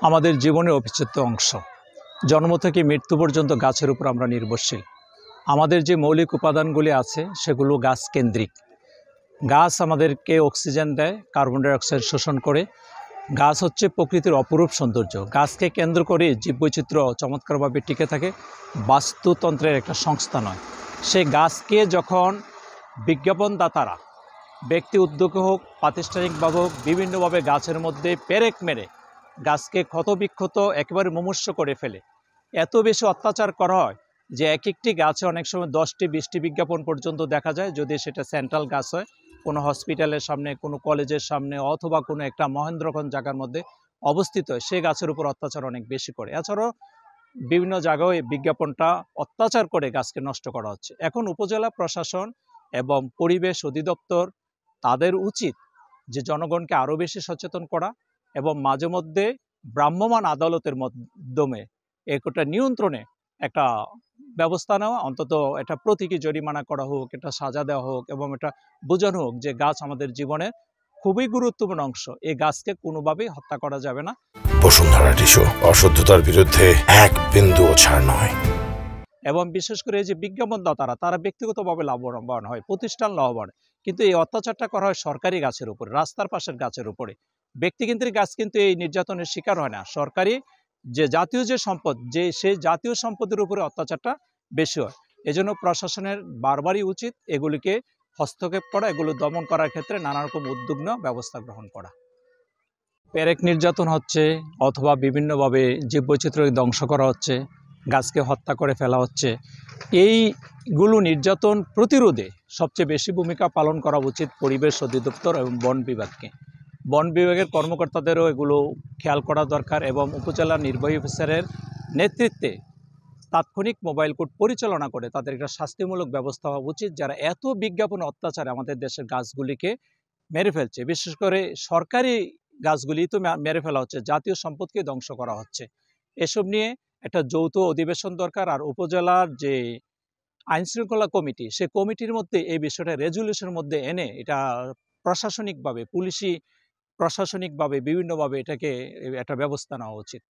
আমাদের জীবনের অবিচ্ছেদ্য অংশ। জন্ম থেকে মৃত্যু পর্যন্ত গাছের উপর আমরা নির্ভরশীল। আমাদের যে মৌলিক উপাদানগুলি আছে সেগুলো গাছ কেন্দ্রিক। গাছ আমাদেরকে অক্সিজেন দেয়, কার্বন ডাইঅক্সাইড শোষণ করে। গাছ হচ্ছে প্রকৃতির অপরূপ সৌন্দর্য। গাছকে কেন্দ্র করে জীববৈচিত্র্য চমৎকারভাবে টিকে থাকে। বাস্তুতন্ত্রের একটা সংস্থা নয়। সেই গাছকে যখন বিজ্ঞাপনদাতারা, ব্যক্তি উদ্যোগ হোক, প্রাতিষ্ঠানিকভাবে হোক, বিভিন্নভাবে গাছের মধ্যে পেরেক মেরে গাছকে ক্ষতবিক্ষত একেবারে মুমূর্ষু করে ফেলে, এত বেশি অত্যাচার করা হয় যে এক একটি গাছে অনেক সময় 10টি 20টি বিজ্ঞাপন পর্যন্ত দেখা যায়। যদি সেটা সেন্ট্রাল গাছ হয়, কোনো হসপিটালের সামনে, কোনো কলেজের সামনে, অথবা কোনো একটা মহেন্দ্রক্ষণ জায়গার মধ্যে অবস্থিত হয়, সেই গাছের উপর অত্যাচার অনেক বেশি করে। এছাড়াও বিভিন্ন জায়গায় এই বিজ্ঞাপনটা অত্যাচার করে গাছকে নষ্ট করা হচ্ছে। এখন উপজেলা প্রশাসন এবং পরিবেশ অধিদপ্তর, তাদের উচিত যে জনগণকে আরও বেশি সচেতন করা এবং মাঝে মধ্যে ভ্রাম্যমাণ আদালতের মাধ্যমে একটা নিয়ন্ত্রণে একটা ব্যবস্থা নেওয়া, অন্তত এটা প্রতীকী জরিমানা করা হোক, এটা সাজা দেওয়া হোক এবং এটা বোঝানো হোক যে গাছ আমাদের জীবনের খুবই গুরুত্বপূর্ণ অংশ। এই গাছকে কোনোভাবেই হত্যা করা যাবে না। বসুন্ধরা টিস্যু, অশুদ্ধতার বিরুদ্ধে এক বিন্দুও ছাড় নয়। এবং বিশেষ করে এই যে বিজ্ঞাপনদাতারা, তারা ব্যক্তিগতভাবে লাভবান হয়, প্রতিষ্ঠান লাভবান, কিন্তু এই অত্যাচারটা করা হয় সরকারি গাছের উপরে, রাস্তার পাশের গাছের উপরে। ব্যক্তিকেন্দ্রিক গাছ কিন্তু এই নির্যাতনের শিকার হয় না। সরকারি যে জাতীয় যে সম্পদ, সেই জাতীয় সম্পদের উপরে অত্যাচারটা বেশি হয়। এজন্য প্রশাসনের বারবারই উচিত এগুলিকে হস্তক্ষেপ করা, এগুলো দমন করার ক্ষেত্রে নানা রকম উদ্যোগ নেওয়া, ব্যবস্থা গ্রহণ করা। পেরেক নির্যাতন হচ্ছে, অথবা বিভিন্নভাবে জীববৈচিত্র্য ধ্বংস করা হচ্ছে, গাছকে হত্যা করে ফেলা হচ্ছে। এইগুলো নির্যাতন প্রতিরোধে সবচেয়ে বেশি ভূমিকা পালন করা উচিত পরিবেশ অধিদপ্তর এবং বন বিভাগকে। বন বিভাগের কর্মকর্তাদেরও এগুলো খেয়াল করা দরকার এবং উপজেলা নির্বাহী অফিসারের নেতৃত্বে তাৎক্ষণিক মোবাইল কোর্ট পরিচালনা করে তাদের একটা শাস্তিমূলক ব্যবস্থা হওয়া উচিত, যারা এত বিজ্ঞাপন অত্যাচারে আমাদের দেশের গাছগুলিকে মেরে ফেলছে। বিশেষ করে সরকারি গাছগুলি তো মেরে ফেলা হচ্ছে, জাতীয় সম্পদকে ধ্বংস করা হচ্ছে। এসব নিয়ে একটা যৌথ অধিবেশন দরকার। আর উপজেলার যে আইনশৃঙ্খলা কমিটি, সে কমিটির মধ্যে এই বিষয়টা রেজুলেশনের মধ্যে এনে এটা প্রশাসনিকভাবে, পুলিশি প্রশাসনিকভাবে বিভিন্নভাবে এটাকে একটা ব্যবস্থা নেওয়া উচিত।